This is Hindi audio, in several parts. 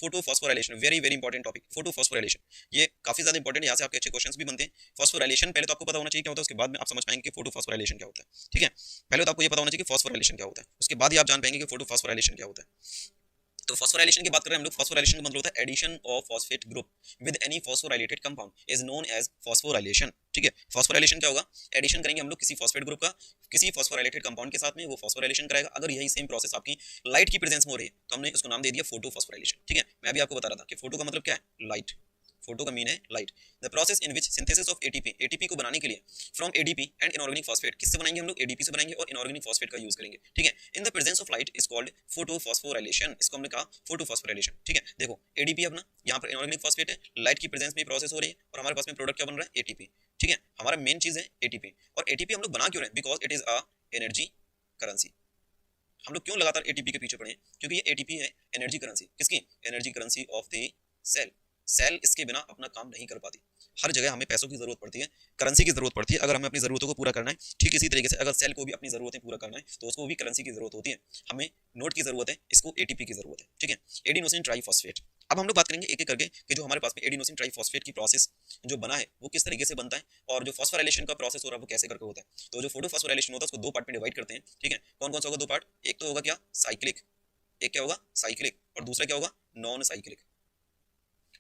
Photophosphorylation, very very important topic photophosphorylation. ये काफी ज्यादा इंपॉर्टेंट है, यहाँ से आपके अच्छे क्वेश्चंस भी बनते हैं। फॉस्फोराइलेशन पहले तो आपको पता होना चाहिए क्या होता है, उसके बाद में आप समझ पाएंगे कि फोटोफॉस्फोराइलेशन क्या होता है। ठीक है, पहले तो आपको ये पता होना चाहिए कि फॉस्फोराइलेशन क्या होता है, उसके बाद ही आप जान पाएंगे कि फोटोफॉस्फोराइलेशन क्या होता है। तो फॉस्फोराइलेशन की बात कर रहे हैं हम लोग। फॉस्फोराइलेशन का मतलब होता है addition of phosphate group with any phosphorylated compound is known as phosphorylation. ठीक है, फॉस्फोराइलेशन क्या होगा, एडिशन करेंगे हम लोग किसी फॉस्फेट ग्रुप का किसी फॉस्फोराइलेटेड कंपाउंड के साथ में, वो फॉस्फोराइलेशन कराएगा। अगर यही सेम प्रोसेस आपकी लाइट की प्रेजेंस में हो रही है तो हमने उसको नाम दे दिया फोटो फॉस्फोराइलेशन। ठीक है, मैं भी आपको बता रहा था कि फोटो का मतलब क्या है, लाइट। फोटो का मीन है light. The process in which synthesis of ATP, ATP को बनाने के लिए from ADP and inorganic phosphate, किससे बनाएंगे हम लोग, एडीपी से बनाएंगे और इनऑर्गेनिक फॉस्फेट का यूज करेंगे। ठीक है, in the presence of light is called photophosphorylation, इसको हमने कहा फोटोफॉस्फोराइलेशन। ठीक है, देखो एडीपी अपना यहाँ पर इनऑर्गेनिक फॉस्फेट है, लाइट की प्रेजेंस में प्रोसेस हो रही है और हमारे पास में प्रोडक्ट क्या बन रहा है, एटीपी। ठीक है, हमारा मेन चीज है एटीपी। और एटीपी हम लोग बना क्यों रहे हैं, because it is a energy currency. हम लोग क्यों लगातार एटीपी के पीछे पड़े हैं, क्योंकि ये एटीपी है एनर्जी करेंसी। किसकी, energy currency of the cell. Cell इसके बिना अपना काम नहीं कर पाती। हर जगह हमें पैसों की जरूरत पड़ती है, करेंसी की जरूरत पड़ती है अगर हमें अपनी जरूरतों को पूरा करना है। ठीक इसी तरीके से अगर सेल को भी अपनी जरूरतें पूरा करना है तो उसको भी करेंसी की जरूरत होती है। हमें नोट की जरूरत है, इसको एटीपी की जरूरत है। ठीक है, एडिनोसिन ट्राइफॉस्फेट। अब हम लोग बात करेंगे एक एक करके कि जो हमारे पास में एडिनोसिन ट्राइफॉस्फेट की प्रोसेस जो बना है वो किस तरीके से बनता है और जो फॉस्फोराइलेशन का प्रोसेस हो रहा है वो कैसे करके होता है। तो जो फोटोफॉस्फोराइलेशन होता है उसको दो पार्ट में डिवाइड करते हैं। ठीक है, कौन कौन सा होगा दो पार्ट, एक तो होगा क्या, साइक्लिक, एक क्या होगा साइक्लिक, और दूसरा क्या होगा नॉन साइक्लिक।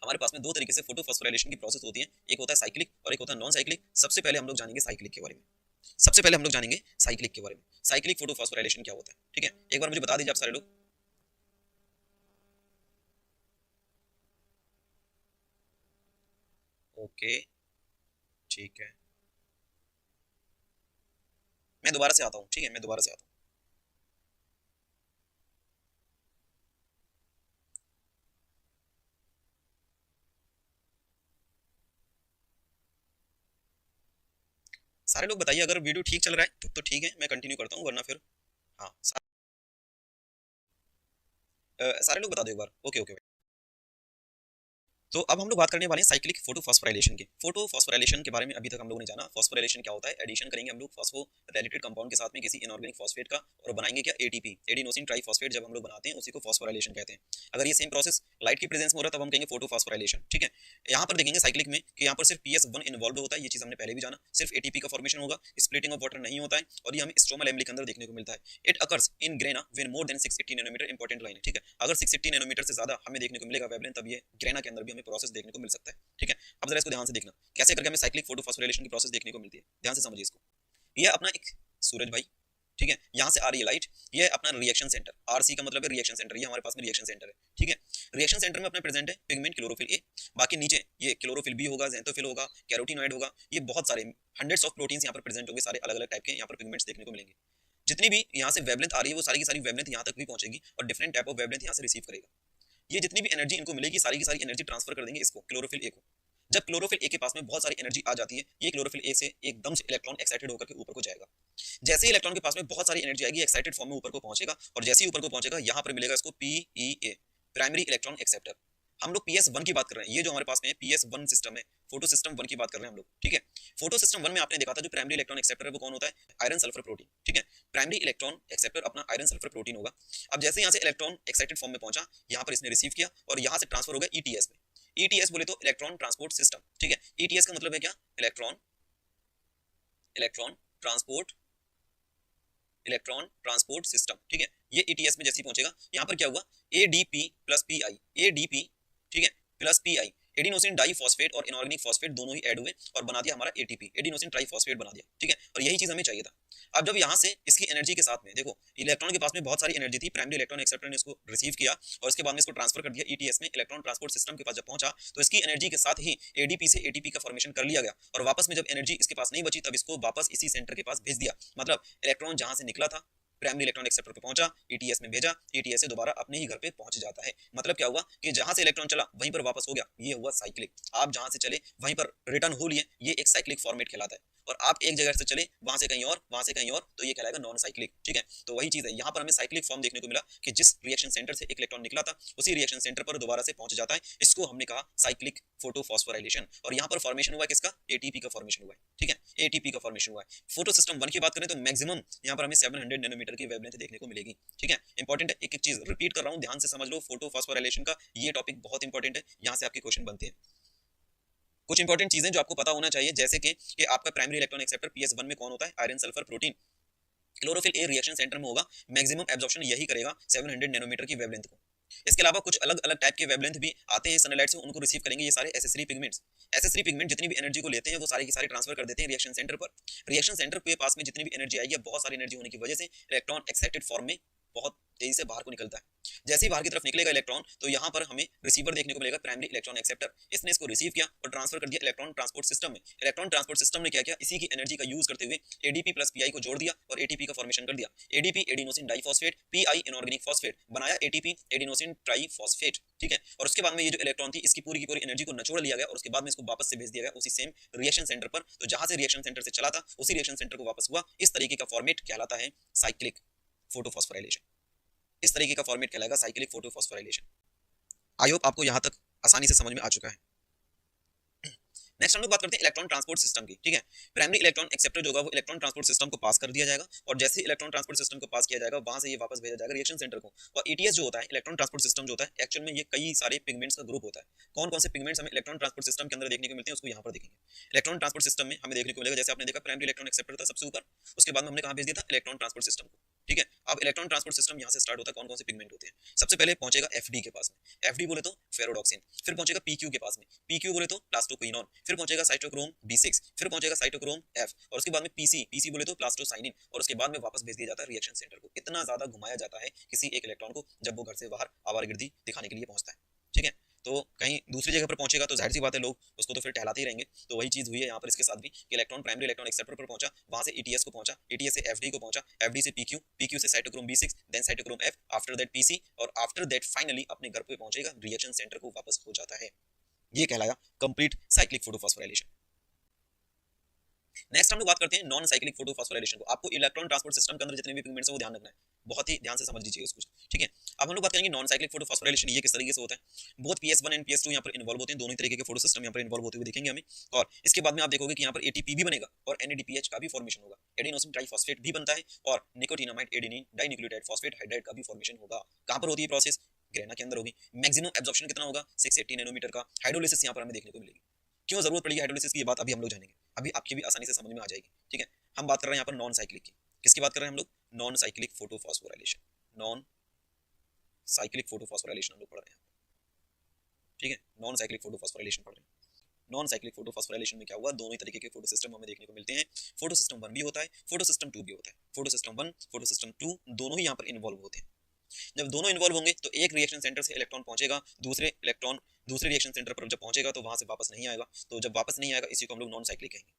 हमारे पास में दो तरीके से फोटोफॉस्फोराइलेशन की प्रोसेस होती है, एक होता है साइक्लिक और एक होता है नॉन साइक्लिक। सबसे पहले हम लोग जानेंगे साइक्लिक के बारे में। सबसे पहले हम लोग जानेंगे साइक्लिक के बारे में, साइक्लिक फोटोफॉस्फोराइलेशन क्या होता है। ठीक है, एक बार मुझे बता दीजिए आप सारे लोग। ओके, ठीक है, मैं दोबारा से आता हूँ। ठीक है, मैं दोबारा से आता हूँ। सारे लोग बताइए, अगर वीडियो ठीक चल रहा है तो ठीक है, मैं कंटिन्यू करता हूँ, वरना फिर हाँ सारे लोग बता दो एक बार। Okay okay. तो अब हम लोग बात करने वाले हैं साइक्लिक फोटोफॉस्फोराइलेशन की। फोटोफॉस्फोराइलेशन के बारे में अभी तक हम लोगों ने जाना, फॉस्फोराइलेशन क्या होता है, एडिशन करेंगे हम लोग फॉस्फोराइलेटेड कंपाउंड के साथ में किसी इनऑर्गेनिक फॉस्फेट का और बनाएंगे क्या, एटीपी, एडिनोसिन ट्राइफॉस्फेट। जब हम लोग बनाते हैं उसी को फॉस्फोराइलेशन कहते हैं। अगर ये सेम प्रोसेस लाइट की प्रेजेंस में हो रहा है तब हम कहेंगे फोटोफॉस्फोराइलेशन। ठीक है, यहाँ पर देखेंगे साइक्लिक में कि यहाँ पर सिर्फ PS1 इन्वॉल्व होता है, ये चीज हमने पहले भी जाना। सिर्फ एटीपी का फॉर्मेशन होगा, स्प्लिटिंग ऑफ वाटर नहीं होता है, और ये हमें स्ट्रोमा एम्बली के अंदर देखने को मिलता है। It occurs in grana when more than 680 nanometer, important line है। ठीक है, अगर 680 नैनोमीटर से ज्यादा हमें देखने को मिलेगा वेवलेंथ, तब ये ग्रेना के अंदर भी हमें प्रोसेस देखने को मिल सकता है। ठीक है, अब जरा इसको ध्यान से देखना कैसे करके हमें साइक्लिक फोटोफॉस्फोराइलेशन की प्रोसेस देखने को मिलती है। ध्यान से समझिए इसको। ये अपना एक सूरज भाई, ठीक है, यहाँ से आ रही है लाइट, ये अपना रिएक्शन सेंटर, आरसी का मतलब है रिएक्शन सेंटर, ये हमारे पास में रिएक्शन सेंटर है। ठीक है, रिएक्शन सेंटर में अपने प्रेजेंट है पिगमेंट क्लोरोफिल ए, बाकी नीचे ये क्लोरोफिल बी होगा, ज़ैंथोफिल होगा, कैरोटीनॉइड होगा, ये बहुत सारे हंड्रेड्स ऑफ प्रोटीन्स यहाँ पर प्रेजेंट होंगे, सारे अलग अलग टाइप के यहाँ पर पिगमेंट्स देखने को मिलेंगे। जितनी भी यहाँ से वेवलेंथ आ रही है वो सारी की सारी वेवलेंथ यहाँ तक भी पहुंचेगी और डिफरेंट टाइप ऑफ वेवलेंथ यहाँ से रिसीव करेगा। ये जितनी भी एनर्जी इनको मिलेगी सारी की सारी एनर्जी ट्रांसफर कर देंगे इसको, क्लोरोफिल ए को। जब क्लोरोफिल ए के पास में बहुत सारी एनर्जी आ जाती है, ये क्लोरोफिल ए से एकदम से इलेक्ट्रॉन एक्साइटेड होकर के ऊपर को जाएगा। जैसे ही इलेक्ट्रॉन के पास में बहुत सारी एनर्जी आएगी, एक्साइटेड फॉर्म में ऊपर को पहुंचेगा, और जैसे ही ऊपर को पहुंचेगा यहाँ पर मिलेगा इसको PEA, प्राइमरी इलेक्ट्रॉन एक्सेप्टर। हम लोग PS1 की बात कर रहे हैं, ये जो हमारे पास में PS1 सिस्टम है, फोटो सिस्टम 1 की बात कर रहे हैं हम लोग। ठीक है, फोटो सिस्टम 1 में आपने देखा था जो प्राइमरी इलेक्ट्रॉन एक्सेप्टर है वो कौन होता है, आयरन सल्फर प्रोटीन। ठीक है, प्राइमरी इलेक्ट्रॉन एक्सेप्टर अपना आयरन सल्फर प्रोटीन होगा। अब जैसे यहाँ से इलेक्ट्रॉन एक्साइटेड फॉर्म में पहुंचा, यहाँ पर इसने रिसीव किया और यहाँ से ट्रांसफर हो गया ETS में। ETS बोले तो इलेक्ट्रॉन ट्रांसपोर्ट सिस्टम। ठीक है, ETS का मतलब है क्या, electron electron transport electron transport system. ठीक है, ये ETS में जैसे ही पहुंचेगा, यहाँ पर क्या हुआ, ADP प्लस PI, ADP, ठीक है, प्लस PI, एडिनोसिन डाइफॉस्फेट और इनऑर्गेनिक फॉस्फेट दोनों ही ऐड हुए और बना दिया हमारा ATP, एडिनोसिन ट्राइफॉस्फेट बना दिया। ठीक है, और यही चीज हमें चाहिए था। अब जब यहाँ से इसकी एनर्जी के साथ में देखो, इलेक्ट्रॉन के पास में बहुत सारी एनर्जी थी, प्राइमरी इलेक्ट्रॉन एक्सेप्टर ने इसको रिसीव किया और उसके बाद में इसको ट्रांसफर कर दिया ETS में, इलेक्ट्रॉन ट्रांसपोर्ट सिस्टम के पास जब पहुंचा तो इसकी एनर्जी के साथ ही ADP से ATP का फॉर्मेशन कर लिया गया, और वापस में जब एनर्जी इसके पास नहीं बची तब इसको वापस इसी सेंटर के पास भेज दिया। मतलब इलेक्ट्रॉन जहां से निकला था प्राइमरी इलेक्ट्रॉन एक्सेप्टर पे पहुंचा, ETS में भेजा, ETS से दोबारा अपने ही घर पे पहुंच जाता है। मतलब क्या हुआ कि जहां से इलेक्ट्रॉन चला वहीं पर वापस हो गया, ये हुआ साइक्लिक। आप जहां से चले वहीं पर रिटर्न हो लिए, ये एक साइक्लिक फॉर्मेट कहलाता है। और आप एक जगह से चले वहां से कहीं और, वहां से कहीं और, तो ये कहलाएगा नॉन साइक्लिक। ठीक है, तो वही चीज है यहाँ पर हमें साइक्लिक फॉर्म देखने को मिला कि जिस रिएक्शन सेंटर से एक इलेक्ट्रॉन निकला था उसी रिएक्शन सेंटर पर दोबारा से पहुंच जाता है। इसको हमने कहा साइक्लिक फोटोफॉस्फोराइलेशन। और यहाँ पर फॉर्मेशन हुआ किसका? एटीपी का फॉर्मेशन हुआ है। ठीक है, एटीपी का फॉर्मेशन हुआ है। फोटो सिस्टम 1 की बात करें तो मैक्सिमम यहाँ पर हमें 700 नैनोमीटर की वेवलेंथ देखने को मिलेगी। ठीक है, इंपॉर्टेंट है, एक एक चीज रिपीट कर रहा हूँ, ध्यान से समझ लो। फोटोफॉस्फोराइलेशन का ये टॉपिक बहुत इंपॉर्टेंट है, यहाँ से आपके क्वेश्चन बनते हैं। कुछ इंपॉर्टेंट चीजें जो आपको पता होना चाहिए, जैसे कि आपका प्राइमरी इलेक्ट्रॉन एक्सेप्टर पीएस1 में कौन होता है? Iron sulphur protein. Chlorophyll A reaction centre में होगा, मैक्सिमम एब्जॉर्प्शन यही करेगा 700 नैनोमीटर की वेवलेंथ को। इसके अलावा कुछ अलग अलग टाइप के वेवलेंथ भी आते हैं सनलाइट से, उनको रिसीव करेंगे ये सारे एसेसरी पिगमेंट्स। एसेसरी पिगमेंट जितनी भी एनर्जी को लेते हैं वो सारे की सारे ट्रांसफर कर देते हैं रिएक्शन सेंटर पर। रिएक्शन सेंटर के पास में जितनी भी एनर्जी आएगी, बहुत सारी एनर्जी होने की वजह से इलेक्ट्रॉन एक्साइटेड फॉर्म में बहुत तेजी से बाहर को निकलता है। जैसे ही बाहर की तरफ निकलेगा इलेक्ट्रॉन, तो यहाँ पर हमें रिसीवर देखने को मिलेगा, प्राइमरी इलेक्ट्रॉन एक्सेप्टर। इसने इसको रिसीव किया और ट्रांसफर कर दिया इलेक्ट्रॉन ट्रांसपोर्ट सिस्टम में। इलेक्ट्रॉन ट्रांसपोर्ट सिस्टम ने क्या किया? इसी की एनर्जी का यूज करते हुए एडीपी प्लस पीआई को जोड़ दिया और एटीपी का फॉर्मेशन कर दिया। ADP adenosine diphosphate, pi inorganic phosphate, बनाया एटीपी एडिनोसिन ट्राइफॉस्फेट। ठीक है, और उसके बाद में ये जो इलेक्ट्रॉन थी इसकी पूरी की पूरी एनर्जी को नचोड़ लिया गया और उसके बाद में इसको वापस से भेज दिया गया उसी सेम रिएक्शन सेंटर पर। तो जहां से रिएक्शन सेंटर से चला था उसी रिएक्शन सेंटर को वापस हुआ। इस तरीके का फॉर्मेट कहलाता है साइक्लिक फोटोफॉस्फोराइलेशन। इस तरीके का फॉर्मेट कहलाएगा साइक्लिक फोटोफॉस्फोराइलेशन। आई होप आपको यहां तक आसानी से समझ में आ चुका है। नेक्स्ट हम लोग बात करते हैं इलेक्ट्रॉन ट्रांसपोर्ट सिस्टम की। ठीक है, प्राइमरी इलेक्ट्रॉन एक्सेप्टर जो होगा वो इलेक्ट्रॉन ट्रांसपोर्ट सिस्टम को पास कर दिया जाएगा और जैसे ही इलेक्ट्रॉन ट्रांसपोर्ट सिस्टम को पास किया जाएगा वहां से ये वापस भेजा जाएगा रिएक्शन सेंटर को। और ईटीएस जो होता है, इलेक्ट्रॉन ट्रांसपोर्ट सिस्टम जो होता है, एक्चुअल में ये कई सारे पिगमेंट्स का ग्रुप होता है। कौन कौन से पिगमेंट्स हमें इलेक्ट्रॉन ट्रांसपोर्ट सिस्टम के अंदर देखने को मिलते हैं उसको यहाँ पर देखेंगे। इलेक्ट्रॉन ट्रांसपोर्ट सिस्टम में हमें देखने को मिलेगा, जैसे आपने देखा प्राइमरी इलेक्ट्रॉन एक्सेप्टर था सबसे ऊपर, उसके बाद में हमने कहाँ भेज दिया था? इलेक्ट्रॉन ट्रांसपोर्ट सिस्टम को। ठीक है, अब इलेक्ट्रॉन ट्रांसपोर्ट सिस्टम यहाँ से स्टार्ट होता है। कौन कौन से पिगमेंट होते हैं? सबसे पहले पहुंचेगा एफडी के पास में, एफडी बोले तो फेरोडॉक्सिन। फिर पहुंचेगा पीक्यू के पास में, पीक्यू बोले तो प्लास्टोक्विनोन। फिर पहुंचेगा साइटोक्रोम B6। फिर पहुंचेगा साइटोक्रोम F और उसके बाद में पीसी, पीसी बोले तो प्लास्टोसाइनिन। और उसके बाद में वापस भेज दिया जाता है रिएक्शन सेंटर को। इतना ज्यादा घुमाया जाता है किसी एक इलेक्ट्रॉन को जब वो घर से बाहर आवारगर्दी दिखाने के लिए पहुंचता है। ठीक है, तो कहीं दूसरी जगह पर पहुंचेगा तो जाहिर सी बात है लोग उसको तो फिर टहलाते ही रहेंगे। तो वही चीज हुई है यहाँ पर इसके साथ भी कि इलेक्ट्रॉन प्राइमरी इलेक्ट्रॉन एक्सेप्टर पर पहुंचा, वहां से ईटीएस को पहुंचा, ईटीएस से एफडी को पहुंचा, एफडी से पीक्यू, पीक्यू से cytochrome B6, then cytochrome F, after that PC और आफ्टर दैट फाइनली अपने घर पे पहुंचेगा, रिएक्शन सेंटर को वापस हो जाता है। ये कहलाया कंप्लीट साइक्लिक फोटोफॉस्फोराइलेशन। नेक्स्ट हम लोग बात करते हैं नॉन साइक्लिक फोटोफॉस्फोराइलेशन को। आपको इलेक्ट्रॉन ट्रांसपोर्ट सिस्टम के अंदर जितने भी पिगमेंट्स हैं वो ध्यान रखना है, बहुत ही ध्यान से समझ लीजिए इसको। ठीक है, अब हम लोग बात करेंगे नॉन साइक्लिक फोटोफॉस्फोराइलेशन ये किस तरीके से होता है। बोथ PS1 एंड PS2 यहाँ पर इन्वॉल्व होते हैं, दोनों तरीके के फोटो सिस्टम यहाँ पर इन्वॉल्व होते हुए दिखेंगे हमें। और इसके बाद में आप देखोगे कि यहाँ पर ATP भी बनेगा और NADPH का भी फॉर्मेशन होगा, एडिनोसिन ट्राइफॉस्फेट भी बनता है और nicotinamide adenine dinucleotide phosphate hydride का भी फॉर्मेशन होगा। कहाँ पर होती है प्रोसेस? ग्रेना के अंदर होगी। मैक्सिमम एब्जॉर्प्शन कितना होगा? 680 नैनोमीटर का। हाइड्रोलिसिस यहाँ पर हमें देखने को मिलेगी। क्यों जरूरत पड़ेगी हाइड्रोलिसिस की, ये बात अभी हम लोग जानेंगे, अभी आपकी भी आसानी से समझ में आ जाएगी। ठीक है, हम बात कर रहे हैं यहाँ पर नॉन साइक्लिक की। किसकी बात कर रहे हैं हम लोग? Non cyclic photophosphorylation. Non cyclic photophosphorylation हम लोग पढ़ रहे हैं। ठीक है, नॉन साइक्लिक फोटोफॉस्फोराइलेशन पढ़ रहे हैं। नॉन साइक्लिक फोटोफॉस्फोराइलेशन में क्या हुआ? दोनों ही तरीके के फोटो सिस्टम हमें देखने को मिलते हैं। फोटो सिस्टम 1 भी होता है, फोटो सिस्टम 2 भी होता है। फोटो सिस्टम 1, फोटो सिस्टम 2 दोनों ही यहाँ पर इन्वॉल्व होते हैं। जब दोनों इन्वॉल्व होंगे तो एक रिएक्शन सेंटर से इलेक्ट्रॉन पहुंचेगा, दूसरे इलेक्ट्रॉन दूसरे रिएक्शन सेंटर पर जब पहुंचेगा तो वहां से वापस नहीं आएगा। तो जब वापस नहीं आएगा इसी को हम लोग नॉन साइक्लिक कहेंगे।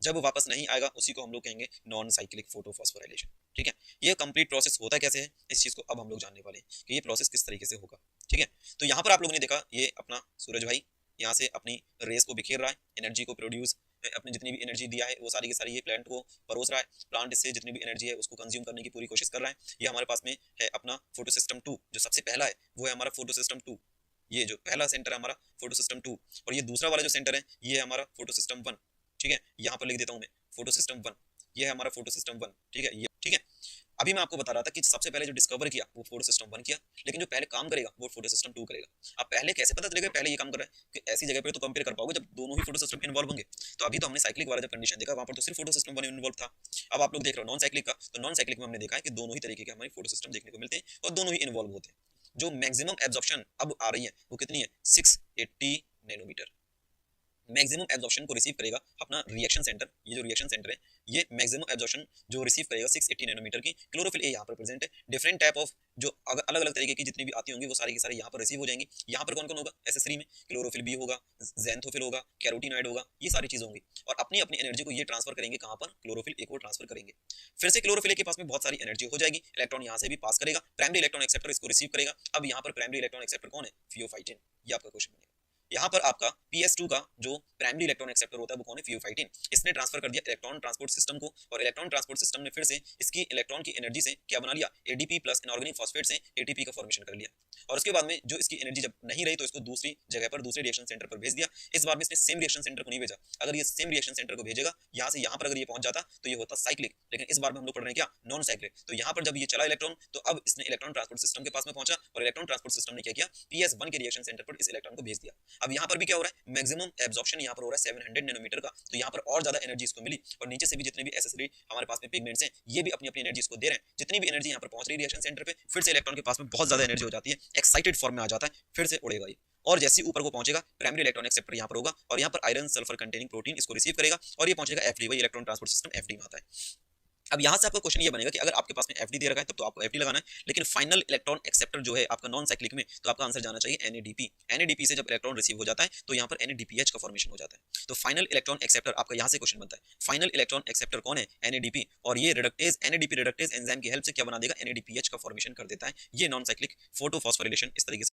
जब वापस नहीं आएगा उसी को हम लोग कहेंगे नॉन साइक्लिक फोटोफॉस्फोराइलेशन। ठीक है, ये कंप्लीट प्रोसेस होता कैसे है इस चीज को अब हम लोग जानने वाले हैं कि ये प्रोसेस किस तरीके से होगा। ठीक है, तो यहाँ पर आप लोगों ने देखा ये अपना सूरज भाई यहाँ से अपनी रेस को बिखेर रहा है, एनर्जी को प्रोड्यूस, अपनी जितनी भी एनर्जी दिया है वो सारी की सारी ये प्लांट को परोस रहा है। प्लांट इससे जितनी भी एनर्जी है उसको कंज्यूम करने की पूरी कोशिश कर रहा है। ये हमारे पास में है अपना फोटो सिस्टम 2, जो सबसे पहला है वो है हमारा फोटो सिस्टम 2। ये जो पहला सेंटर है हमारा फोटो सिस्टम 2 और ये दूसरा वाला जो सेंटर है ये है हमारा फोटो सिस्टम 1। ठीक है, यहाँ पर लिख देता हूँ मैं फोटो सिस्टम 1, ये है हमारा फोटो सिस्टम 1। ठीक है, ये ठीक है। अभी मैं आपको बता रहा था कि सबसे पहले जो डिस्कवर किया वो फोटो सिस्टम 1 किया, लेकिन जो पहले काम करेगा वो फोटो सिस्टम 2 करेगा। अब पहले कैसे पता चलेगा पहले ये काम कर रहा है? कि ऐसी जगह पे तो कंपेयर कर पाओगे जब दोनों ही फोटो सिस्टम इन्वॉल्व होंगे। तो अभी तो हमने साइक्लिक वाला जब कंडीशन देखा वहां पर तो सिर्फ फोटो सिस्टम 1 इन्वॉल्व था। अब आप लोग देख रहे हो नॉन साइक्लिक का, तो नॉन साइक्लिक में हमने देखा है कि दोनों ही तरीके के हमारे फोटो सिस्टम देखने को मिलते हैं और दोनों ही इन्वॉल्व होते हैं। जो मैक्सिमम एब्जॉर्प्शन अब आ रही है वो कितनी है? 680 नैनोमीटर मैक्सिमम एब्जॉर्प्शन को रिसीव करेगा अपना रिएक्शन सेंटर। ये जो रिएक्शन सेंटर है ये मैक्सिमम एब्जॉर्प्शन जो रिसीव करेगा 680 नैनोमीटर की। क्लोरोफिल ए यहाँ पर प्रेजेंट है। डिफरेंट टाइप ऑफ जो अलग अलग तरीके की जितनी भी आती होंगी वो सारी की सारी यहाँ पर रिसीव हो जाएंगी। यहाँ पर कौन कौन होगा? एसेसरी में क्लोरोफिल बी होगा, ज़ैंथोफिल होगा, कैरोटीनॉइड होगा, ये सारी चीजें होंगी और अपनी अपनी एनर्जी को ये ट्रांसफर करेंगे कहाँ पर? क्लोरोफिल ए को ट्रांसफर करेंगे। फिर से क्लोरोफिल ए के पास में बहुत सारी एनर्जी हो जाएगी, इलेक्ट्रॉन यहाँ से भी पास करेगा, प्राइमरी इलेक्ट्रॉन एक्सेप्टर इसको रिसीव करेगा। अब यहाँ पर प्राइमरी इलेक्ट्रॉन एक्सेप्टर कौन है? फियोफाइटिन। ये आपका क्वेश्चन बनेगा। यहाँ पर आपका PS2 का जो प्राइमरी इलेक्ट्रॉन एक्सेप्टर होता है वो कौन है, फियोफाइटिन। इसने ट्रांसफर कर दिया इलेक्ट्रॉन ट्रांसपोर्ट सिस्टम को, और इलेक्ट्रॉन ट्रांसपोर्ट सिस्टम ने फिर से इसकी इलेक्ट्रॉन की एनर्जी से क्या बना लिया, ADP प्लस इनऑर्गेनिक फॉस्फेट से ATP का फॉर्मेशन कर लिया। और उसके बाद में जो इसकी एनर्जी जब नहीं रही तो इसको दूसरी जगह पर, दूसरे रिएक्शन सेंटर पर भेज दिया। इस बार में इसने सेम रिएक्शन सेंटर को नहीं भेजा, अगर ये सेम रिएक्शन सेंटर को भेजेगा यहाँ से यहाँ पर अगर ये पहुंच जाता तो ये होता साइक्लिक, लेकिन इस बार में हम लोग पढ़ रहे हैं क्या, नॉन साइक्लिक। तो यहाँ पर जब ये चला इलेक्ट्रॉन तो अब इसने इलेक्ट्रॉन ट्रांसपोर्ट सिस्टम के पास में पहुंचा, और इलेक्ट्रॉन ट्रांसपोर्ट सिस्टम ने क्या किया, PS1 के रिएक्शन सेंटर पर इस इलेक्ट्रॉन को भेज दिया। अब यहाँ पर भी क्या हो रहा है, मैक्सिमम एब्जॉर्प्शन यहाँ पर हो रहा है 700 नैनोमीटर का, तो यहाँ पर और ज्यादा एनर्जी इसको मिली, और नीचे से भी जितने भी एसेसरी हमारे पास में पिगमेंट्स हैं ये भी अपनी अपनी एनर्जी इसको दे रहे हैं। जितनी भी एनर्जी यहाँ पर पहुंच रही है रिएक्शन सेंटर पे, फिर से इलेक्ट्रॉन के पास में बहुत ज्यादा एनर्जी हो जाती है, एक्साइटेड फॉर्म में आ जाता है, फिर से उड़ेगा ये। और जैसे ही ऊपर को पहुंचेगा प्राइमरी इलेक्ट्रॉन एक्सेप्टर यहाँ पर होगा, और यहाँ पर आयरन सल्फर कंटेनिंग प्रोटीन इसको रिसीव करेगा, और ये पहुंचेगा FD, वही इलेक्ट्रॉन ट्रांसपोर्ट सिस्टम FD में आता है। अब यहाँ से आपका क्वेश्चन ये बनेगा कि अगर आपके पास में FD दे रखा है तब तो आपको FD लगाना है, लेकिन फाइनल इलेक्ट्रॉन एक्सेप्टर जो है आपका नॉन साइक्लिक में, तो आपका आंसर जाना चाहिए NADP। NADP से जब इलेक्ट्रॉन रिसीव हो जाता है तो यहाँ पर NADPH का फॉर्मेशन हो जाता है। तो फाइनल इलेक्ट्रॉन एक्सेप्टर आपका यहाँ से क्वेश्चन बनता है, फाइनल इलेक्ट्रॉन एक्सेप्टर कौन है, NADP, और ये रिडक्टेज NADP रिडक्टेज एंजाइम की हेल्प से क्या बना देगा, NADPH का फॉर्मेशन कर देता है। ये नॉन साइक्लिक फोटो फॉस्फोराइलेशन इस तरीके से